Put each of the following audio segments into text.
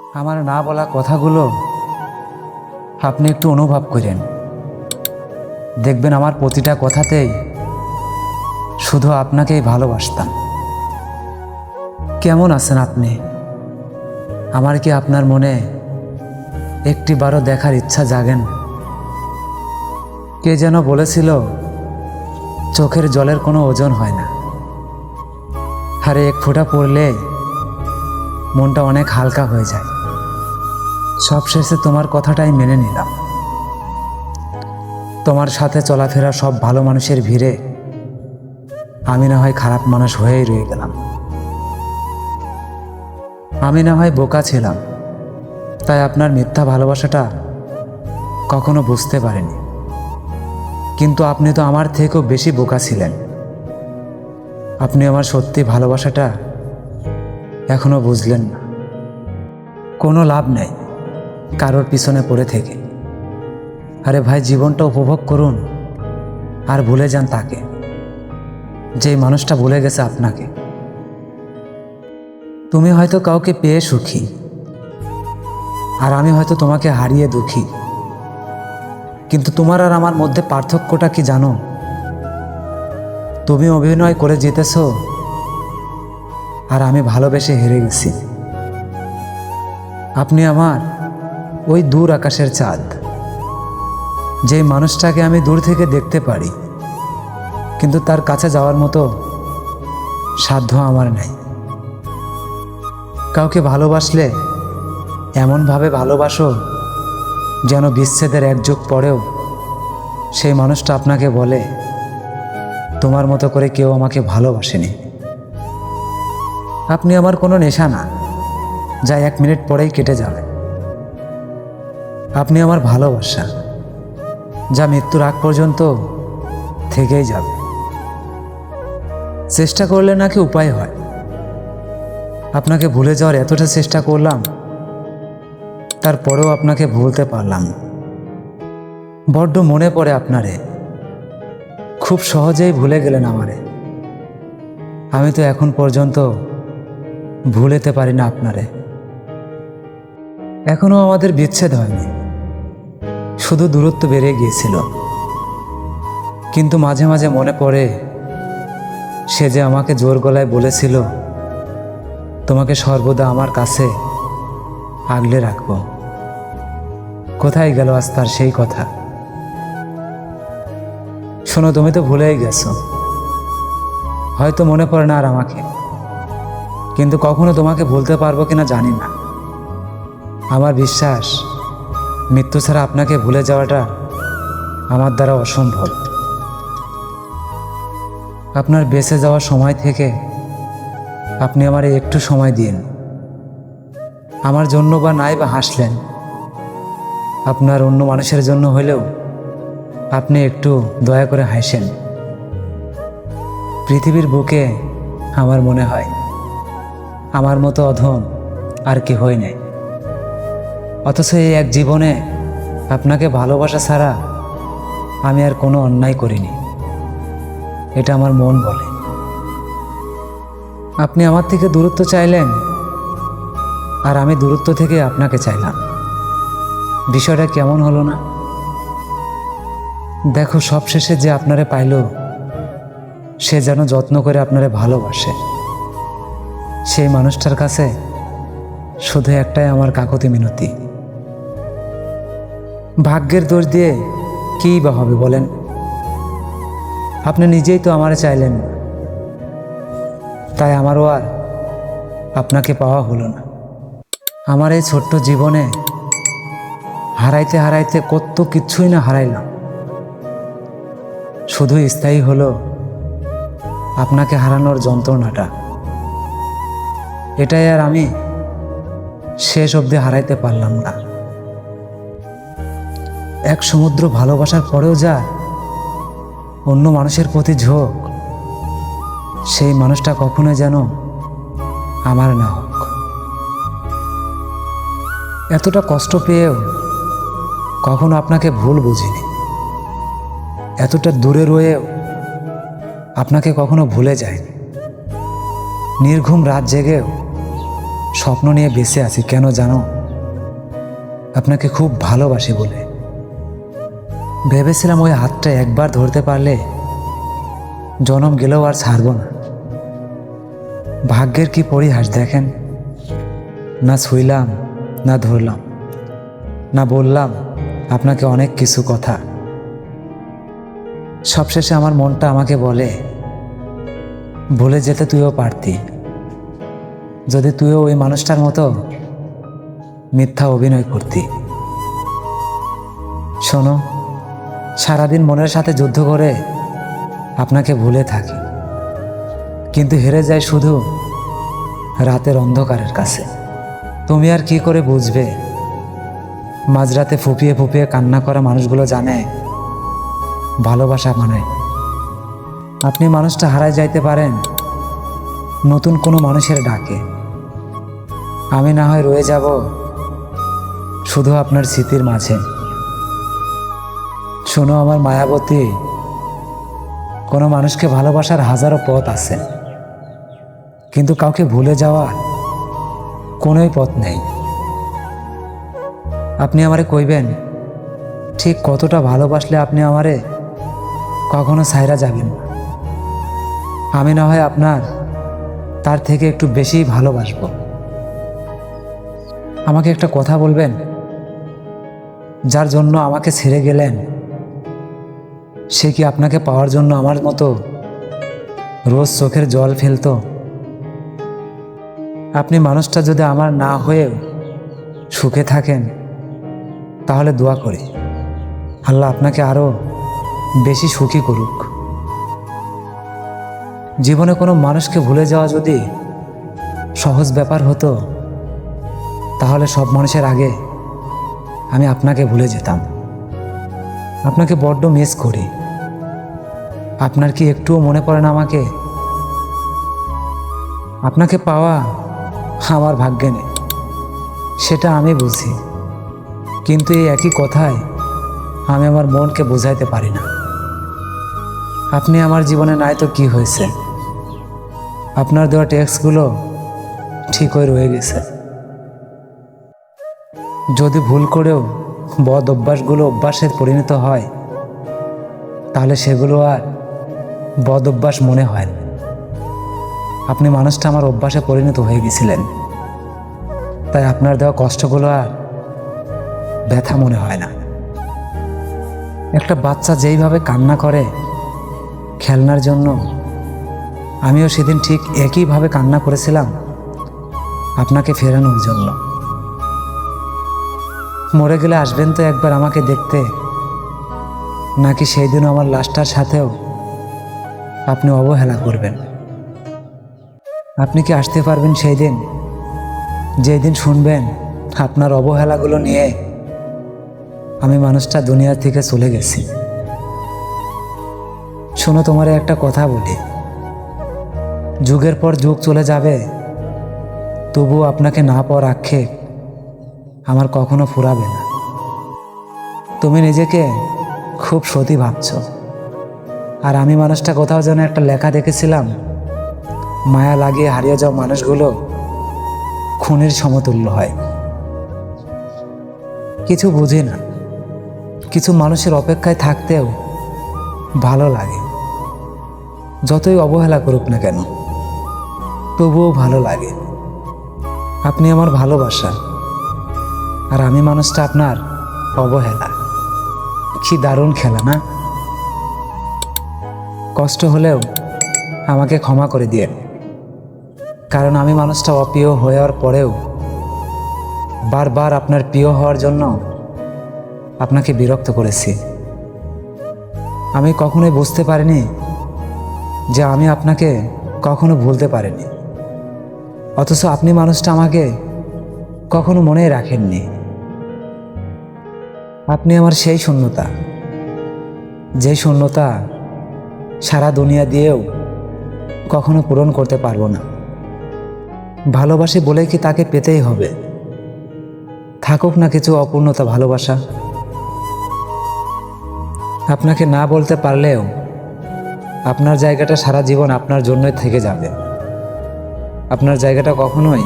আমার না বলা কথাগুলো আপনি একটু অনুভব করেন, দেখবেন আমার প্রতিটা কথাতেই শুধু আপনাকেই ভালোবাসতাম। কেমন আছেন আপনি? আমার কি আপনার মনে একটিবারও দেখার ইচ্ছা জাগেন? কে যেন বলেছিল, চোখের জলের কোনো ওজন হয় না, আরে এক ফোঁটা পড়লে মনটা অনেক হালকা হয়ে যায়। সবশেষে তোমার কথাটাই মেনে নিলাম। তোমার সাথে চলাফেরা সব ভালো মানুষের ভিড়ে আমি না হয় খারাপ মানুষ হয়েই রয়ে গেলাম। আমি না হয় বোকা ছিলাম, তাই আপনার মিথ্যা ভালোবাসাটা কখনো বুঝতে পারিনি। কিন্তু আপনি তো আমার থেকেও বেশি বোকা ছিলেন। আপনি আমার সত্যি ভালোবাসাটা এখনো বুঝলেন না। কোনো লাভ নেই কারোর পিছনে পড়ে থেকে। আরে ভাই, জীবনটা উপভোগ করুন আর ভুলে যান তাকে, যেই মানুষটা ভুলে গেছে আপনাকে। তুমি হয়তো কাউকে পেয়ে সুখী, আর আমি হয়তো তোমাকে হারিয়ে দুঃখী। কিন্তু তোমার আর আমার মধ্যে পার্থক্যটা কি জানো? তুমি অভিনয় করে জিতেছ, আর আমি ভালোবেসে হেরে গেছি। আপনি আমার ওই দূর আকাশের চাঁদ, যেই মানুষটাকে আমি দূর থেকে দেখতে পারি, কিন্তু তার কাছে যাওয়ার মতো সাধ্য আমার নাই। কাউকে ভালোবাসলে এমনভাবে ভালোবাসো যেন বিচ্ছেদের এক যুগ পরেও সেই মানুষটা আপনাকে বলে, তোমার মতো করে কেউ আমাকে ভালোবাসেনি। আপনি আমার কোনো নেশা না, যা 1 মিনিট পরেই কেটে যাবে। আপনি আমার ভালোবাসা, যা মৃত্যুর আগ পর্যন্ত থেকেই যাবে। চেষ্টা করলে নাকি উপায় হয়। আপনাকে ভুলে যাওয়ার এতটা চেষ্টা করলাম, তারপরেও আপনাকে ভুলতে পারলাম না। বড্ড মনে পড়ে আপনারে, খুব সহজেই ভুলে গেলেন আমারে। আমি তো এখন পর্যন্ত ভুলেতে পারি না আপনারে। এখনো আমাদের বিচ্ছেদ হয়নি, শুধু দূরত্ব বেড়ে গিয়েছিল। কিন্তু মাঝে মাঝে মনে পড়ে, সে যে আমাকে জোর গলায় বলেছিল, তোমাকে সর্বদা আমার কাছে আগলে রাখবো। কোথায় গেল আজ তার সেই কথা? শোনো, তুমি তো ভুলেই গেছো, হয়তো মনে পড়ে না আর আমাকে। কিন্তু কখনো তোমাকে ভুলতে পারবো কিনা জানি না। আমার বিশ্বাস, মৃত্যু ছাড়া আপনাকে ভুলে যাওয়াটা আমার দ্বারা অসম্ভব। আপনার বেঁচে যাওয়ার সময় থেকে আপনি আমারে একটু সময় দিন। আমার জন্য বা নাই বা হাসলেন, আপনার অন্য মানুষের জন্য হলেও আপনি একটু দয়া করে হাসেন। পৃথিবীর বুকে আমার মনে হয় আমার মতো অধম আর কেহই নেই। অথচ এই এক জীবনে আপনাকে ভালোবাসা ছাড়া আমি আর কোনো অন্যায় করিনি, এটা আমার মন বলে। আপনি আমার থেকে দূরত্ব চাইলেন, আর আমি দূরত্ব থেকে আপনাকে চাইলাম। বিষয়টা কেমন হলো না? দেখো, সবশেষে যে আপনারে পাইল, সে যেন যত্ন করে আপনারে ভালোবাসে। সেই মানুষটার কাছে শুধু একটাই আমার কাকুতি মিনতি। ভাগ্যের দোষ দিয়ে কী বা হবে বলেন? আপনি নিজেই তো আমারে চাইলেন, তাই আমারও আর আপনাকে পাওয়া হলো না। আমার এই ছোট্ট জীবনে হারাইতে হারাইতে কত কিছুই না হারাইলাম, শুধু স্থায়ী হলো আপনাকে হারানোর যন্ত্রণাটা। এটাই আর আমি শেষ অবধি হারাইতে পারলাম না। এক সমুদ্র ভালোবাসার পরেও যা অন্য মানুষের প্রতি ঝোঁক, সেই মানুষটা কখনো যেন আমার না হোক। এতটা কষ্ট পেয়েও কখনো আপনাকে ভুল বুঝিনি। এতটা দূরে রয়েও আপনাকে কখনো ভুলে যায়নি। নির্ঘুম রাত জেগেও স্বপ্ন নিয়ে বেঁচে আছি, কেন জানো? আপনাকে খুব ভালোবাসি বলে। ভেবেছিলাম ওই হাতটা একবার ধরতে পারলে জনম গেলেও আর ছাড়ব না। ভাগ্যের কি পরিহাস দেখেন, না ছুঁইলাম, না ধরলাম, না বললাম আপনাকে অনেক কিছু কথা। সবশেষে আমার মনটা আমাকে বলে, ভুলে যেতে তুইও পারতি যদি তুইও ওই মানুষটার মতো মিথ্যা অভিনয় করতি। শোনো, সারাদিন মনের সাথে যুদ্ধ করে আপনাকে ভুলে থাকি, কিন্তু হেরে যাই শুধু রাতের অন্ধকারের কাছে। তুমি আর কি করে বুঝবে, মাঝরাতে ফুপিয়ে ফুপিয়ে কান্না করা মানুষগুলো জানে ভালোবাসা মানে। আপনি মানুষটা হারায় যাইতে পারেন নতুন কোনো মানুষের ডাকে, আমি না হয় রয়ে যাব শুধু আপনার স্মৃতির মাঝে। শোনো আমার মায়াবতী, কোনো মানুষকে ভালোবাসার হাজারো পথ আছে, কিন্তু কাউকে ভুলে যাওয়ার কোনোই পথ নেই। আপনি আমারে কইবেন ঠিক কতটা ভালোবাসলে আপনি আমারে কখনো ছাইরা যাবেন না। আমি না হয় আপনার তার থেকে একটু বেশিই ভালোবাসবো। আমাকে একটা কথা বলবেন, যার জন্য আমাকে ছেড়ে গেলেন সে কি আপনাকে পাওয়ার জন্য আমার মতো রোজ চোখের জল ফেলতো? আপনি মানুষটা যদি আমার না হয়েও সুখে থাকেন তাহলে দোয়া করি আল্লাহ আপনাকে আরও বেশি সুখী করুক। জীবনে কোনো মানুষকে ভুলে যাওয়া যদি সহজ ব্যাপার হতো তাহলে সব মানুষের আগে আমি আপনাকে ভুলে যেতাম। আপনাকে বড্ড মিস করি। আপনার কি একটুও মনে পড়ে না আমাকে? আপনাকে পাওয়া আমার ভাগ্যে নেই, সেটা আমি বুঝি, কিন্তু এই একই কথায় আমি আমার মনকে বোঝাইতে পারি না। আপনি আমার জীবনে নাই তো কি হয়েছে, আপনার দেওয়া টেক্সটগুলো ঠিক হয়ে রয়ে গেছে। যদি ভুল করেও বদ অভ্যাসগুলো অভ্যাসে পরিণত হয় তাহলে সেগুলো আর বদ অভ্যাস মনে হয় না। আপনি মানুষটা আমার অভ্যাসে পরিণত হয়ে গেছিলেন, তাই আপনার দেওয়া কষ্টগুলো আর ব্যথা মনে হয় না। একটা বাচ্চা যেইভাবে কান্না করে খেলনার জন্য, আমিও সেদিন ঠিক একইভাবে কান্না করেছিলাম আপনাকে ফেরানোর জন্য। মরে গেলে আসবেন তো একবার আমাকে দেখতে, নাকি সেই দিন আমার লাশটার সাথেও আপনি অবহেলা করবেন? আপনি কি আসতে পারবেন সেই দিন, যেই দিন শুনবেন আপনার অবহেলাগুলো নিয়ে আমি মানুষটা দুনিয়া থেকে চলে গেছি? শোনো, তোমারে একটা কথা বলি, যুগের পর যুগ চলে যাবে তবুও আপনাকে না পাওয়ার আক্ষেপ আমার কখনো ফুরাবে না। তুমি নিজেকে খুব সতী ভাবছ, আর আমি মানুষটা কোথাও যেন একটা লেখা দেখেছিলাম, মায়া লাগিয়ে হারিয়ে যাওয়া মানুষগুলো খুনের সমতুল্য হয়। কিছু বুঝি না, কিছু মানুষের অপেক্ষায় থাকতেও ভালো লাগে। যতই অবহেলা করুক না কেন তবুও ভালো লাগে। আপনি আমার ভালোবাসা, আর আমি মানুষটা আপনার অবহেলা। কি দারুণ খেলা না? কষ্ট হলেও আমাকে ক্ষমা করে দিয়েন, কারণ আমি মানুষটা অপ্রিয় হওয়ার পরেও বারবার আপনার প্রিয় হওয়ার জন্য আপনাকে বিরক্ত করেছি। আমি কখনোই বুঝতে পারিনি যে আমি আপনাকে কখনো ভুলতে পারিনি, অথচ আপনি মানুষটা আমাকে কখনো মনেই রাখেননি। আপনি আমার সেই শূন্যতা, যে শূন্যতা সারা দুনিয়া দিয়েও কখনো পূরণ করতে পারবো না। ভালোবাসি বলেই কি তাকে পেতেই হবে? থাকুক না কিছু অপূর্ণতা ভালোবাসা। আপনাকে না বলতে পারলেও আপনার জায়গাটা সারা জীবন আপনার জন্যই থেকে যাবে। আপনার জায়গাটা কখনোই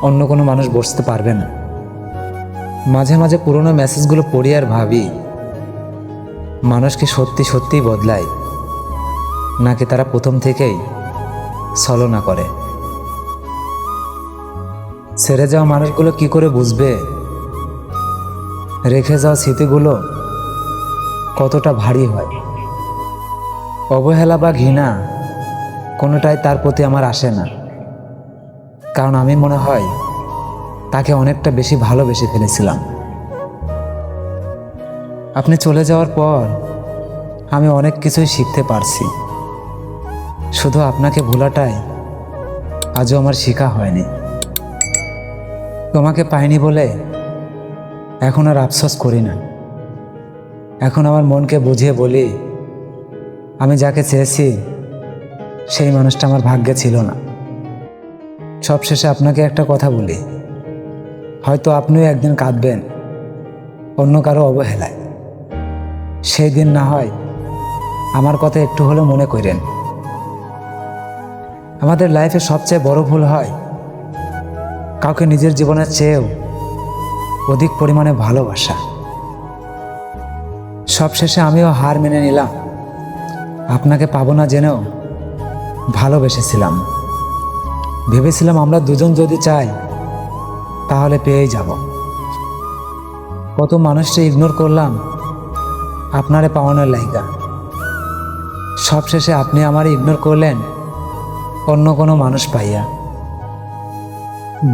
অন্য কোনো মানুষ বসতে পারবে না। মাঝে মাঝে পুরনো মেসেজগুলো পড়ি আর ভাবি, মানুষ কি সত্যি সত্যিই বদলায়, নাকি তারা প্রথম থেকেই ছলনা করে? ছেড়ে যাওয়া মানুষগুলো কি করে বুঝবে রেখে যাওয়া স্মৃতিগুলো কতটা ভারী হয়? অবহেলা বা ঘৃণা কোনোটাই তার প্রতি আমার আসে না, কারণ আমি মনে হয় তাকে অনেকটা বেশি ভালোবেসে ফেলেছিলাম। আপনি চলে যাওয়ার পর আমি অনেক কিছুই শিখতে পারছি, শুধু আপনাকে ভোলাটাই আজও আমার শেখা হয়নি। তোমাকে পাইনি বলে এখন আর আফসোস করি না। এখন আমার মনকে বুঝিয়ে বলি, আমি যাকে চেয়েছি সেই মানুষটা আমার ভাগ্যে ছিল না। সবশেষে আপনাকে একটা কথা বলি, হয়তো আপনিও একদিন কাঁদবেন অন্য কারো অবহেলায়। সেই দিন না হয় আমার কথা একটু হলেও মনে করেন। আমাদের লাইফে সবচেয়ে বড় ভুল হয় কাউকে নিজের জীবনের চেয়েও অধিক পরিমাণে ভালোবাসা। সবশেষে আমিও হার মেনে নিলাম, আপনাকে পাবো না জেনেও ভালোবেসেছিলাম। ভেবেছিলাম আমরা দুজন যদি চাই তাহলে পেয়েই যাব। কত মানুষকে ইগনোর করলাম আপনারে পাওয়ানোর লাইগা। সবশেষে আপনি আমার ইগনোর করলেন অন্য কোনো মানুষ পাইয়া।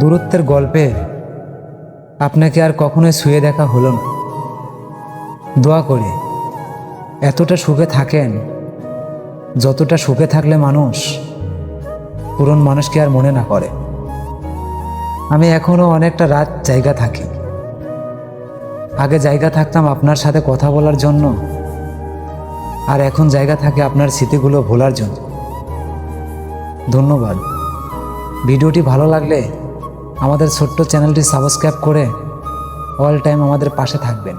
দূরত্বের গল্পে আপনাকে আর কখনোই ছুঁয়ে দেখা হলো না। দোয়া করি এতটা সুখে থাকেন যতটা সুখে থাকলে মানুষ পুরনো মানুষকে আর মনে না করে। আমি এখনও অনেকটা রাত জায়গা থাকি। আগে জায়গা থাকতাম আপনার সাথে কথা বলার জন্য, আর এখন জায়গা থাকে আপনার স্মৃতিগুলো ভোলার জন্য। ধন্যবাদ। ভিডিওটি ভালো লাগলে আমাদের ছোট্ট চ্যানেলটি সাবস্ক্রাইব করে অল টাইম আমাদের পাশে থাকবেন।